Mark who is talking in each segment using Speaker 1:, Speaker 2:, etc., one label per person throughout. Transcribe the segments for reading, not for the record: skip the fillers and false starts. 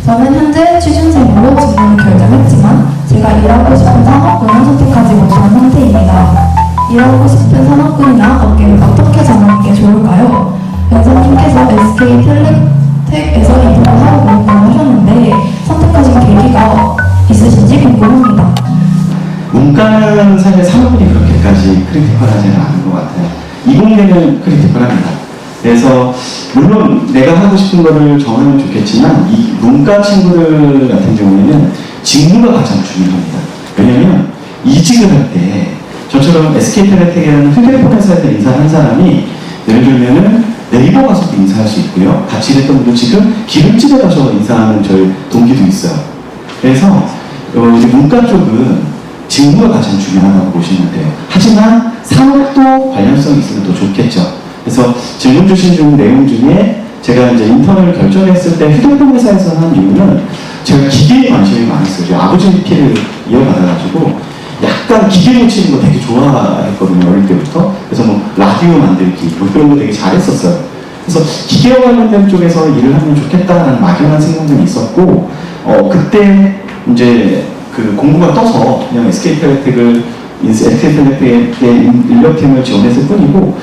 Speaker 1: 저는 현재 취준생으로 진로를 결정했지만 제가 일하고 싶은 산업군을 선택하지 못한 상태입니다. 일하고 싶은 산업군이나 업계를 어떻게 정하는 게 좋을까요? 변사님께서 SK텔레텍에서 이동을 하고 있다고 하셨는데 선택하신 계기가 있으신지 궁금합니다.
Speaker 2: 문과는 사실 산업군이 그렇게까지 크리티컬하지는 않은 것 같아요. 이공계는 크리티컬합니다. 그래서 물론 내가 하고 싶은 거를 정하면 좋겠지만 이 문과 친구들 같은 경우에는 직무가 가장 중요합니다. 왜냐면 이직을 할 때 저처럼 SK텔레텍이라는 휴대폰 회사에서 인사한 사람이 예를 들면은 네이버 가서도 인사할 수 있고요. 같이 일했던 분도 지금 기름집에 가서 인사하는 저희 동기도 있어요. 그래서 이제 문과 쪽은 직무가 가장 중요하다고 보시면 돼요. 하지만 산업도 관련성이 있으면 더 좋겠죠. 그래서 질문 주신 내용 중에 제가 이제 인턴을 결정했을 때 휴대폰 회사에서 한 이유는 제가 기계에 관심이 많았어요. 아버지 피를 이어받아가지고 약간 기계 고치는 거 되게 좋아했거든요. 어릴 때부터. 그래서 뭐 라디오 만들기 뭐 그런 거 되게 잘했었어요. 그래서 기계와 관련된 쪽에서 일을 하면 좋겠다라는 막연한 생각은 있었고 그때 이제 그 공부가 떠서 그냥 SK텔레텍의 인력팀을 지원했을 뿐이고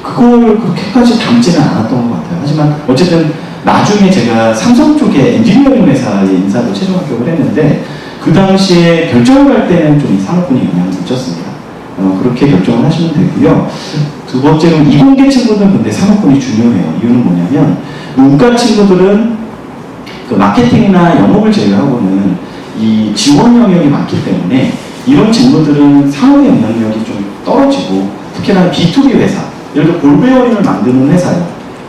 Speaker 2: 그걸 그렇게까지 담지는 않았던 것 같아요. 하지만 어쨌든 나중에 제가 삼성 쪽에 엔지니어링 회사에 인사로 최종 합격을 했는데 그 당시에 결정을 할 때는 좀 이 산업군이 영향을 미쳤습니다. 그렇게 결정을 하시면 되고요. 두 번째로 이공계 친구들은 근데 산업군이 중요해요. 이유는 뭐냐면 문과 친구들은 그 마케팅이나 영업을 제외하고는 이 지원 영역이 많기 때문에 이런 친구들은 산업의 영향력이 좀 떨어지고 특히나 B2B 회사 예를 들어 볼베어링을 만드는 회사예요.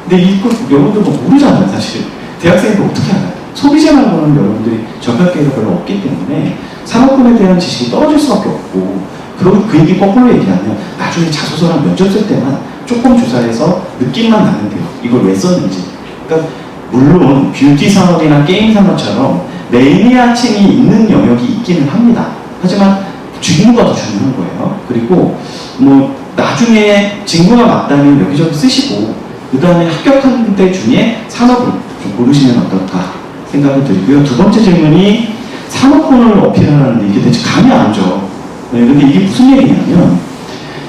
Speaker 2: 근데 이거 여러분들 뭐 모르잖아요. 사실 대학생인데 어떻게 알아요? 소비자라는 거는 여러분들이 접할 기회가 별로 없기 때문에 산업군에 대한 지식이 떨어질 수밖에 없고 그리고 그 얘기 거꾸로 얘기하면 나중에 자소서랑 면접 쓸 때만 조금 조사해서 느낌만 나면 돼요. 이걸 왜 썼는지. 그러니까 물론 뷰티 산업이나 게임 산업처럼 매니아층이 있는 영역이 있기는 합니다. 하지만 직무가 더 중요한 거예요. 그리고 뭐 나중에 직무가 맞다면 여기저기 쓰시고 그 다음에 합격하는 분들 중에 산업을 좀 고르시면 어떨까 생각이 들고요. 두 번째 질문이 산업군을 어필하라는데 이게 대체 감이 안 오죠. 근데 이게 무슨 얘기냐면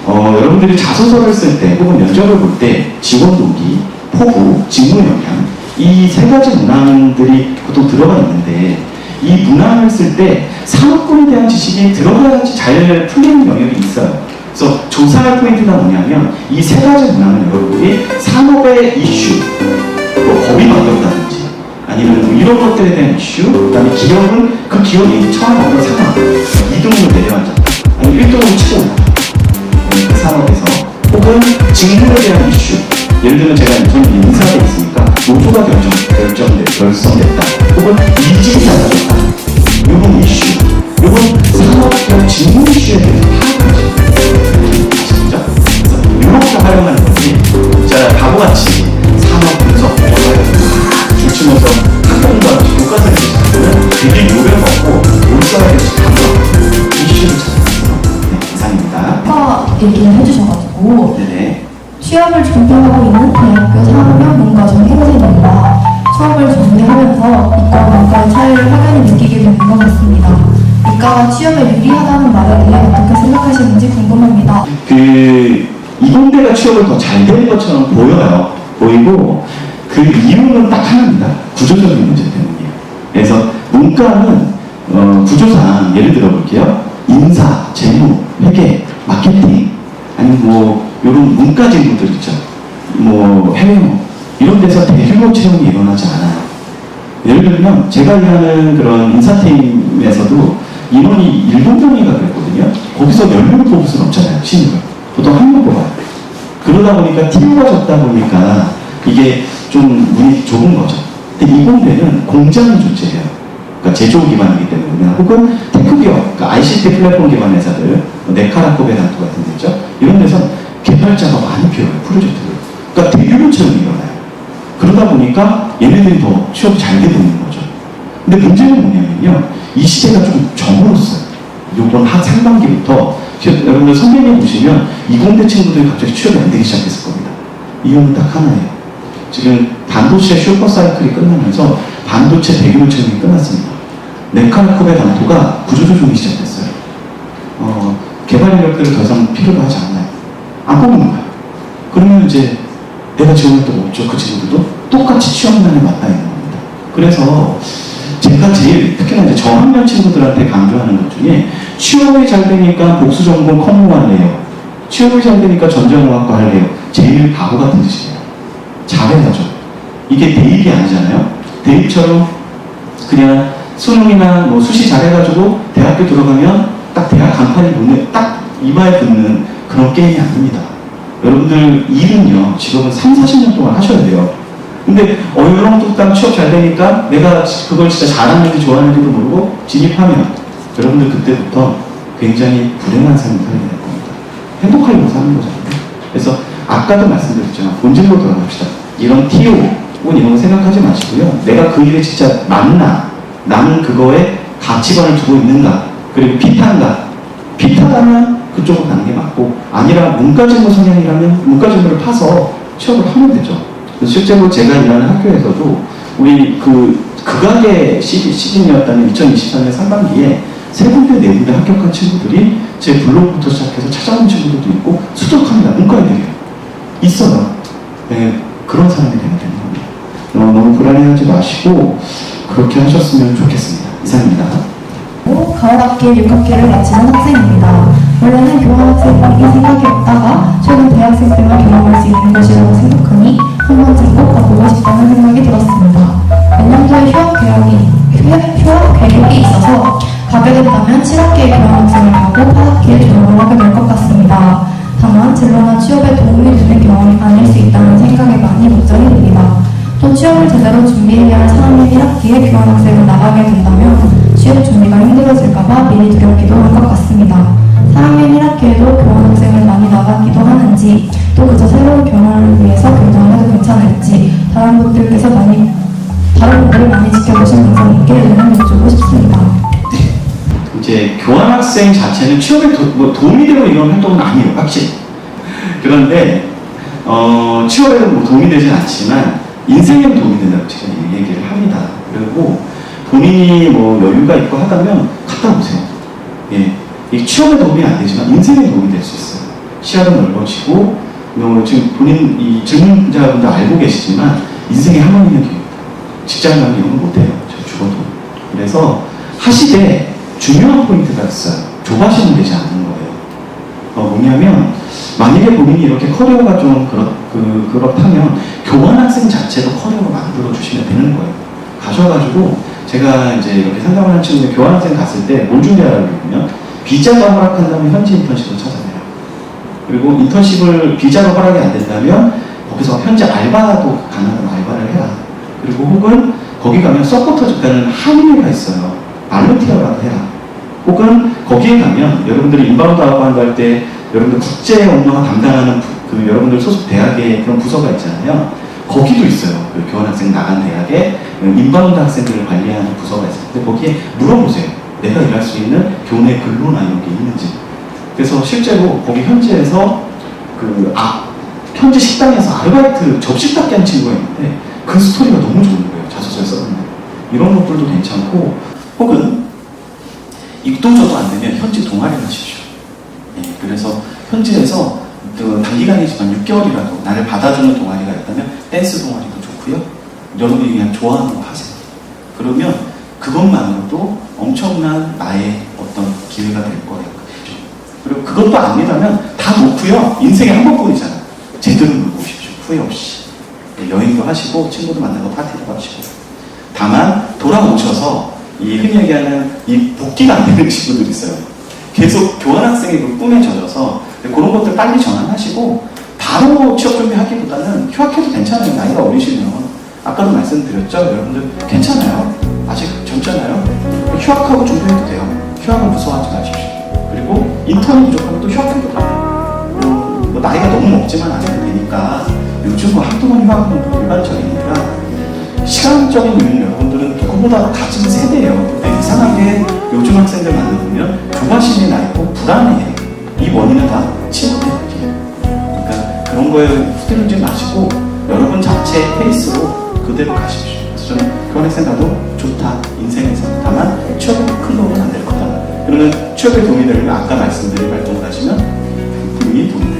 Speaker 2: 여러분들이 자소서를 쓸 때 혹은 면접을 볼 때 지원 동기, 포부, 직무 역량 이 세 가지 문항들이 보통 들어가 있는데 이 문항을 쓸 때 산업군에 대한 지식이 들어가야지 잘 풀리는 영역이 있어요. 그래서 조사할 포인트가 뭐냐면 이 세 가지 문항은 여러분이 산업의 이슈, 뭐 법이 바뀌었다든지 아니면 뭐 이런 것들에 대한 이슈, 그 다음에 기업은 그 기업이 처한 어떤 상황, 2등으로 내려앉았다, 아니면 1등으로 치고 올랐다, 그 산업에서 혹은 직무에 대한 이슈, 예를 들면 제가 저는 인사에 있으니까 노조가 결성됐다, 혹은 이직이 낮아졌다, 이런 이슈, 이건 산업별 직무 이슈에 대해서 파악하죠. 아시죠? 이렇게 활용하는 거지. 자, 바보같이 산업 분석, 줄치면서 학공과 교과서를 찾으면 되게 요령없고 올바르게 답답 이슈를 찾았어요. 네, 이상입니다.
Speaker 1: 아까 얘기를 해주셔가지고
Speaker 2: 네네.
Speaker 1: 취업을 준비하고 있는 대학교 4학년 문과 전공생입니다. 수업을 준비하면서 이과 문과의 차이를 확연히 느끼게 되는 것 같습니다. 이과가 취업에 유리하다는 말에 대해 어떻게 생각하시는지 궁금합니다.
Speaker 2: 이공대가 취업을 더 잘 되는 것처럼 보이고 그 이유는 딱 하나입니다. 구조적인 문제 때문이에요. 그래서 문과는 구조상 예를 들어 볼게요. 인사, 재무, 회계, 마케팅 아니면 뭐 이런 문과 직무들 있죠. 뭐 해외 이런 데서 대규모 채용이 일어나지 않아요. 예를 들면 제가 일하는 그런 인사팀에서도 인원이 7명인가 그랬거든요. 거기서 10명을 뽑을 수는 없잖아요. 신입을. 보통 한 명 뽑아요. 그러다 보니까 팀가 적다 보니까 이게 좀 문이 좁은 거죠. 근데 이공대는 공장이 존재해요. 그러니까 제조 기반이기 때문에 혹은 테크기업, 그러니까 ICT 플랫폼 기반 회사들, 네카라코베란토 같은 데 있죠. 이런 데서 개발자가 많이 필요해요. 프로젝트를. 그러니까 대규모 채용이 일어나요. 그러다 보니까 얘네들이 더 취업이 잘 되고 있는 거죠. 근데 문제는 뭐냐면요. 이 시대가 좀 저물었어요. 이번 상반기부터 여러분들 선배님 보시면 이공대 친구들이 갑자기 취업이 안 되기 시작했을 겁니다. 이유는 딱 하나예요. 지금 반도체 슈퍼사이클이 끝나면서 반도체 배기물 채용이 끝났습니다. 메카노컵의 당토가 구조조정이 시작됐어요. 개발 인력들을 더 이상 필요로 하지 않나요? 안 뽑는 거야. 그러면 이제 내가 지원했던 거 없죠. 그 친구들도 똑같이 취업난에 맞닿아 있는 겁니다. 그래서 제가 제일 특히나 이제 저학년 친구들한테 강조하는 것 중에 취업이 잘 되니까 복수전공 커뮤 할래요. 취업이 잘 되니까 전자공학과 할래요. 제일 바보 같은 짓이에요. 잘해야죠. 이게 대입이 아니잖아요. 대입처럼 그냥 수능이나 뭐 수시 잘해가지고 대학교 들어가면 딱 대학 간판이 붙는, 딱 이마에 붙는 그런 게임이 아닙니다. 여러분들 일은요, 직업은 3, 40년 동안 하셔야 돼요. 근데 어영뚱땅 취업 잘 되니까 내가 그걸 진짜 잘하는지 좋아하는지도 모르고 진입하면 여러분들 그때부터 굉장히 불행한 삶을 살게 될 겁니다. 행복하게 못 사는 거잖아요. 그래서 아까도 말씀드렸지만 본질로 돌아갑시다. 이런 TO 혹은 이런 거 생각하지 마시고요. 내가 그 일에 진짜 맞나? 나는 그거에 가치관을 두고 있는가? 그리고 피탄가? 피타다면 그쪽으로 가는 게 맞고, 아니라 문과전공 성향이라면 문과전공을 파서 취업을 하면 되죠. 실제로 제가 일하는 학교에서도 우리 극악의 시즌이었다는 2023년 상반기에 3군데 4군데 합격한 친구들이 제 블로그부터 시작해서 찾아오는 친구들도 있고 수족합니다. 문과애들이에요. 있어요. 네, 그런 사람이 되면 되는 겁니다. 너무 불안해하지 마시고 그렇게 하셨으면 좋겠습니다. 이상입니다.
Speaker 1: 가을 학기 6학기를 마치는 학생입니다. 원래는 교환학생이 생각이 없다가 최근 대학생 때만 경험할 수 있는 것이라고 생각하니 한 번쯤 꼭 가보고 싶다는 생각이 들었습니다. 내년도에 휴학 계획이 있어서 가게 된다면 7학기에 교환학생을 가고 8학기에 졸업을 하게 될 것 같습니다. 다만 진로나 취업에 도움이 되는 경험이 아닐 수 있다는 생각에 많이 걱정이 됩니다. 또 취업을 제대로 준비해야 할 3학년 1학기에 교환학생을 나가게 된다면 취업 준비가 힘들어질까봐 미리 두렵기도 한 것 같습니다. 3학년 1학기에도 교환학생을 많이 나가기도 하는지, 또 그저 새로운 경험을 위해서 결정을 해도 괜찮을지 다른 분들을 많이 지켜보신 분들 있게 의견을 여쭈고 싶습니다.
Speaker 2: 이제 교환학생 자체는 취업에 도움이 되고 이런 활동은 아니에요, 확실히. 그런데 취업에 도움이 되진 않지만 인생에 도움이 된다고 제가 얘기를 합니다. 그리고 본인이 여유가 있고 하다면 갔다 오세요. 예, 이 취업에 도움이 안 되지만 인생에 도움이 될 수 있어요. 시야도 넓어지고, 지금 본인 이 질문자분들 알고 계시지만 인생에 한 번이면 기회입니다. 직장 가면 이런 거 못해요. 저 죽어도. 그래서 하시되 중요한 포인트가 있어요. 조바시면 되지 않는 거예요. 뭐냐면 만약에 본인이 이렇게 커리어가 좀 그렇다면 교환학생 자체도 커리어로 만들어 주시면 되는 거예요. 가셔가지고 제가 이제 이렇게 상담을 하는 친구들 교환학생 갔을 때 뭘 준비하라고 그러면 비자가 허락한다면 현지 인턴십을 찾아내요. 그리고 인턴십을 비자가 허락이 안 된다면 거기서 현지 알바도 가능한 알바를 해라. 그리고 혹은 거기 가면 서포터 집단은 한인회가 있어요. 발렌티어라도 해라. 혹은 거기에 가면 여러분들이 인바운드 아웃바운드 할 때 여러분들 국제 업무와 담당하는 여러분들 소속 대학의 그런 부서가 있잖아요. 거기도 있어요. 그 교환학생 나간 대학에 인바운드 학생들을 관리하는 부서가 있어요. 근데 거기에 물어보세요. 내가 일할 수 있는 교내 근로나 이런 게 있는지. 그래서 실제로 거기 현지에서 현지 식당에서 아르바이트 접시 닦기 한 친구가 있는데 그 스토리가 너무 좋은 거예요. 자소서에 써놓는. 이런 것들도 괜찮고, 혹은 이도저도 안 되면 현지 동아리를 하십시오. 예, 그래서 현지에서 단기간이지만 6개월이라도 나를 받아주는 동아리가 있다면 댄스 동아리도 좋고요. 여러분이 그냥 좋아하는 거 하세요. 그러면 그것만으로도 엄청난 나의 어떤 기회가 될 거예요. 그리고 그것도 아니라면 다 놓고요. 인생에 한 번뿐이잖아요. 제대로 놀고 오십시오. 후회 없이. 예, 여행도 하시고 친구도 만나고 파티도 하시고. 다만 돌아오셔서 이 흔히 얘기하는 이 복귀가 안 되는 친구들이 있어요. 계속 교환학생의 그 꿈에 젖어서 그런 것들 빨리 전환하시고 바로 취업 준비하기보다는 휴학해도 괜찮아요. 나이가 어리시면. 아까도 말씀드렸죠. 여러분들 괜찮아요. 아직 젊잖아요. 휴학하고 준비해도 돼요. 휴학은 무서워하지 마십시오. 그리고 인턴이 부족하면 또 휴학해도 돼요. 나이가 너무 먹지만 않으면 되니까 요즘 한두 번 휴학은 일반적이니까 시간적인 이유는 여러분들은 누구보다 가진 세대예요. 근데 이상하게 요즘 학생들 만나보면 조바심이 나 있고 불안해요. 이 원인은 다 친구 때문이에요. 그러니까 그런 거에 후들지 마시고 여러분 자체의 페이스로 그대로 가십시오. 좀 교환학생 가도 좋다, 인생에서. 다만 취업에 큰 도움은 안 될 거다. 그러면 취업에 도움이 되려면 아까 말씀드린 활동을 하시면 분명히 도움이